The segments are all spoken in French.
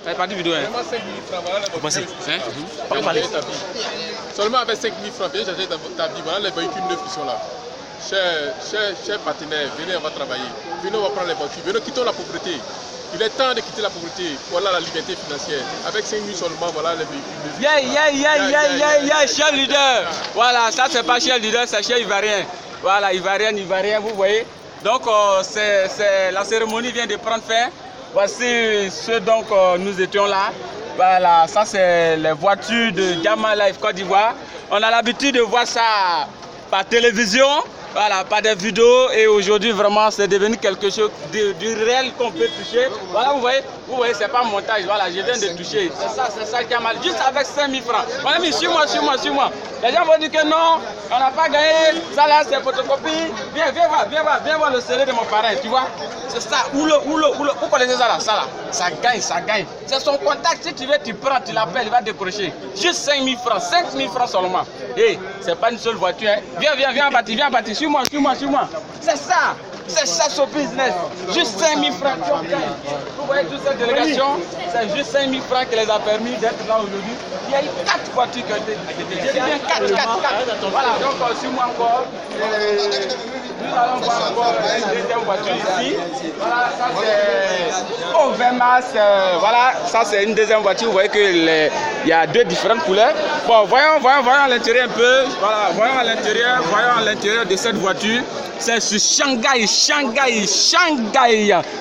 C'est parti vidéo. Seulement 5 000 francs, voilà les voitures. Pas parler. Seulement avec 5 000 francs, viens changer ta vie. Voilà les véhicules neufs qui sont là. Chers partenaires, venez, on va travailler. Venez, on va prendre les voitures. Venez, quittons la pauvreté. Il est temps de quitter la pauvreté. Voilà la liberté financière. Avec 5 000 seulement, voilà les véhicules neufs. Cher leader. Voilà, ça c'est pas cher leader, c'est cher Ivoirien. Voilà, Ivoirien, vous voyez. Donc, la cérémonie vient de prendre fin. Voici ce donc nous étions là. Voilà, ça c'est les voitures de Gamma Life Côte d'Ivoire. On a l'habitude de voir ça par télévision, voilà, par des vidéos, et aujourd'hui vraiment c'est devenu quelque chose du réel qu'on peut toucher. Voilà, vous voyez, c'est pas montage, voilà, je viens de toucher. C'est ça qui a mal, juste avec 5 000 francs. Voilà, mais suis-moi. Les gens vont dire que non, on n'a pas gagné, ça là c'est photocopie. Viens voir le scellé de mon parrain, tu vois. C'est ça, vous connaissez ça là, ça gagne. C'est son contact, si tu veux, tu prends, tu l'appelles, il va décrocher. Juste 5 000 francs seulement. Et c'est pas une seule voiture, hein. Viens bâtir, suis-moi. C'est ça ce business. Juste 5 000 francs qu'on gagne. Vous voyez toute cette délégation, c'est juste 5 000 francs qui les a permis d'être là aujourd'hui. Il y a eu 4 voitures qui ont été. J'ai dit bien 4. Voilà, donc suis-moi encore. Nous allons voir encore une deuxième voiture ici. Voilà, ça c'est au 20 mars. Voilà, ça c'est une deuxième voiture. Vous voyez qu'il y a 2 différentes couleurs. Bon, voyons à l'intérieur un peu. Voilà, voyons à l'intérieur de cette voiture. C'est sur Shanghai.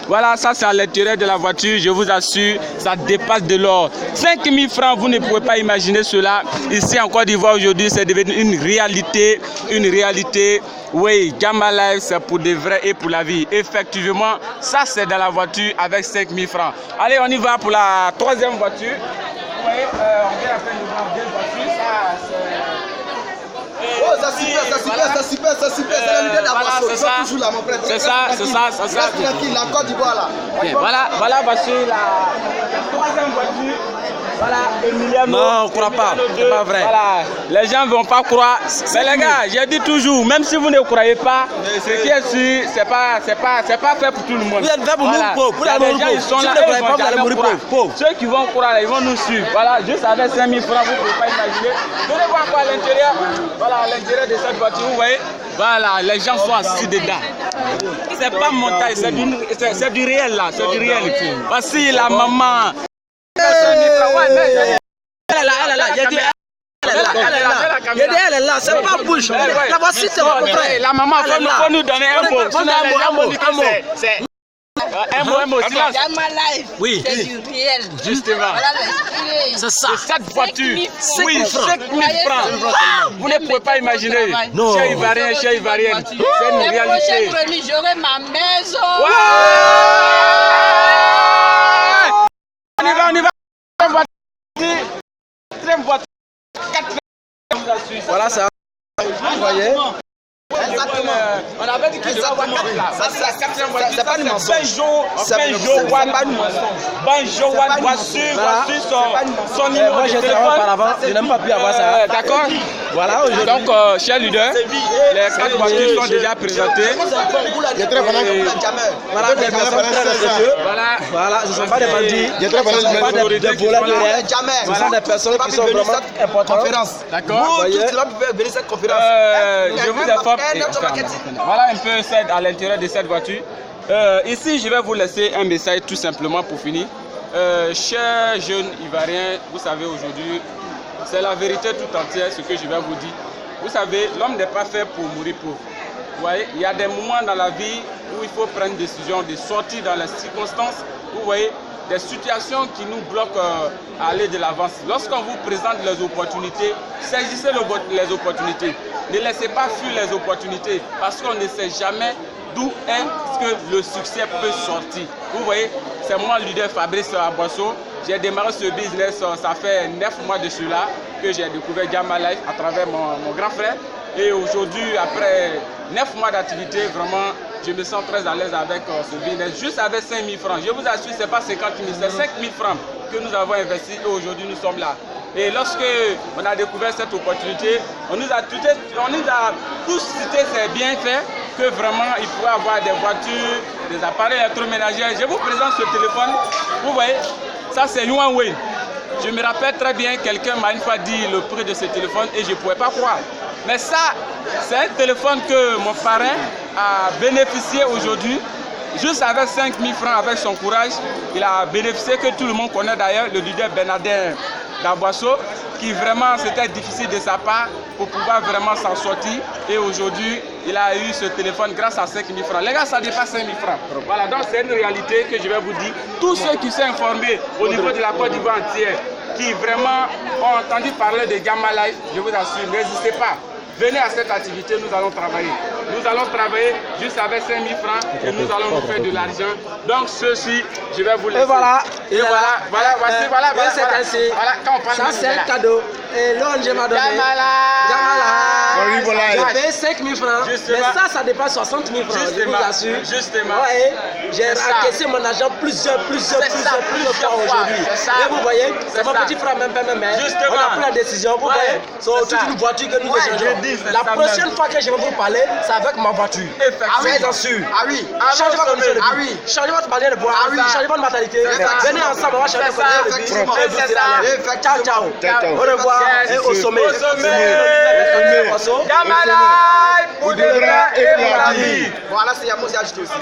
Voilà, ça c'est à l'intérieur de la voiture. Je vous assure, ça dépasse de l'or. 5 000 francs, vous ne pouvez pas imaginer cela. Ici en Côte d'Ivoire aujourd'hui, c'est devenu une réalité. Oui, Gamma Life, c'est pour de vrai et pour la vie. Effectivement, ça c'est dans la voiture avec 5 000 francs. Allez, on y va pour la 3e voiture. Vous voyez, on vient à peine de voir 2 voitures. Ça, c'est... Oh, ça super, c'est la l'idée d'avoir toujours là, mon frère. C'est ça. Reste tranquille, la Côte d'Ivoire là. Bien, voilà, voici la 3e voiture. Voilà, Emiliano. Non, on ne croit pas, c'est pas vrai. Voilà, les gens ne vont pas croire. Mais les gars, j'ai dit toujours, même si vous ne croyez pas, ce qui est sûr, c'est pas fait pour tout le monde. Vous êtes fait pour nous pauvres. Les gens, ils sont là, ils vont jamais croire. Ceux qui vont croire, ils vont nous suivre. Voilà, juste avec 5 000 francs, vous ne pouvez pas imaginer. Venez voir quoi à l'intérieur. Voilà, à l'intérieur de cette voiture, vous voyez. Voilà, les gens sont assis dedans. C'est pas montage, c'est du réel là, c'est du réel. Voici la maman. Elle est là, c'est pas bouche. La voici, c'est votre frère. La maman, faut nous donner un mot. Un mot, silence. Gamma Life, Oui. c'est du réel. Justement. C'est ça. Cette voiture, 5 000 francs. 5 000 francs. Vous ne pouvez pas imaginer. Non. Chez Ivoirien, c'est une réalité. Prochaine remise, j'aurai ma maison. On y va. Troisième voiture. Voilà ça. Vous voyez. Exactement. On avait dit qu'il devait avoir 4 là. Ça, c'est la 4e voiture. C'est pas du mensonge. Banjo One, voici son numéro Moi de j'ai travaillé téléphone. auparavant, je n'aime pas plus avoir ça. D'accord. Voilà, aujourd'hui. Donc, cher leader, les 4 voitures sont déjà présentées. Voilà des personnes très respectueuses. Voilà, ce ne sont pas des bandits. Ce ne sont pas des voleurs de rêve. Ce sont des personnes qui sont vraiment importantes. D'accord. Vous, tous là, vous pouvez venir cette conférence. Je vous informe. Voilà un peu à l'intérieur de cette voiture. Ici, je vais vous laisser un message tout simplement pour finir. Chers jeunes Ivoiriens, vous savez aujourd'hui, c'est la vérité tout entière ce que je vais vous dire. Vous savez, l'homme n'est pas fait pour mourir pauvre. Vous voyez, il y a des moments dans la vie où il faut prendre une décision de sortir dans les circonstances. Vous voyez, des situations qui nous bloquent à aller de l'avance. Lorsqu'on vous présente les opportunités, saisissez les opportunités. Ne laissez pas fuir les opportunités parce qu'on ne sait jamais d'où est-ce que le succès peut sortir. Vous voyez, c'est moi, le leader Fabrice Aboisseau. J'ai démarré ce business, ça fait 9 mois de cela que j'ai découvert Gamma Life à travers mon grand frère. Et aujourd'hui, après 9 mois d'activité, vraiment, je me sens très à l'aise avec ce business. Juste avec 5 000 francs. Je vous assure, ce n'est pas 50 000, c'est 5 000 francs que nous avons investi et aujourd'hui nous sommes là. Et lorsque on a découvert cette opportunité, on nous a tous cité ces bienfaits que vraiment il pouvait avoir des voitures, des appareils électroménagers. Je vous présente ce téléphone. Vous voyez, Ça, c'est Huawei. Je me rappelle très bien, quelqu'un m'a une fois dit le prix de ce téléphone et je ne pouvais pas croire. Mais ça, c'est un téléphone que mon parrain a bénéficié aujourd'hui. Juste avec 5 000 francs, avec son courage, il a bénéficié, que tout le monde connaît d'ailleurs, le leader Bernardin Daboisseau, qui vraiment, c'était difficile de sa part pour pouvoir vraiment s'en sortir. Et aujourd'hui, il a eu ce téléphone grâce à 5 000 francs. Les gars, ça dépasse 5 000 francs. Voilà, donc c'est une réalité que je vais vous dire. Tous ceux qui sont informés au niveau de la Côte d'Ivoire entière, qui vraiment ont entendu parler de Gamma Life, je vous assure, n'hésitez pas. Venez à cette activité, nous allons travailler. Nous allons travailler juste avec 5 000 francs et nous allons nous faire de l'argent. Donc ceci, je vais vous laisser. Et voilà. Voilà, quand on parle ça c'est un cadeau. Et l'ONG m'a donné. Jamala. J'ai payé 5 000 francs. Justement. Mais ça dépasse 60 000 francs. Je vous assure. Justement. Ouais, j'ai encaissé mon argent plusieurs fois aujourd'hui. Et vous voyez, c'est mon petit frère même. On a pris la décision. Vous voyez, c'est toute une voiture que nous échangeons. La prochaine fois que je vais vous parler, c'est avec ma voiture. Soyez-en sûr. Ah oui. Changez votre manière de vie. Ah oui. Changez votre manière de boire. Changez votre mentalité. Venez ensemble, on va changer votre manière de vie. Ciao. Au revoir et au sommet. Gamala pour de vrai et pour la vie. Voilà, c'est Yamo, c'est acheté aussi.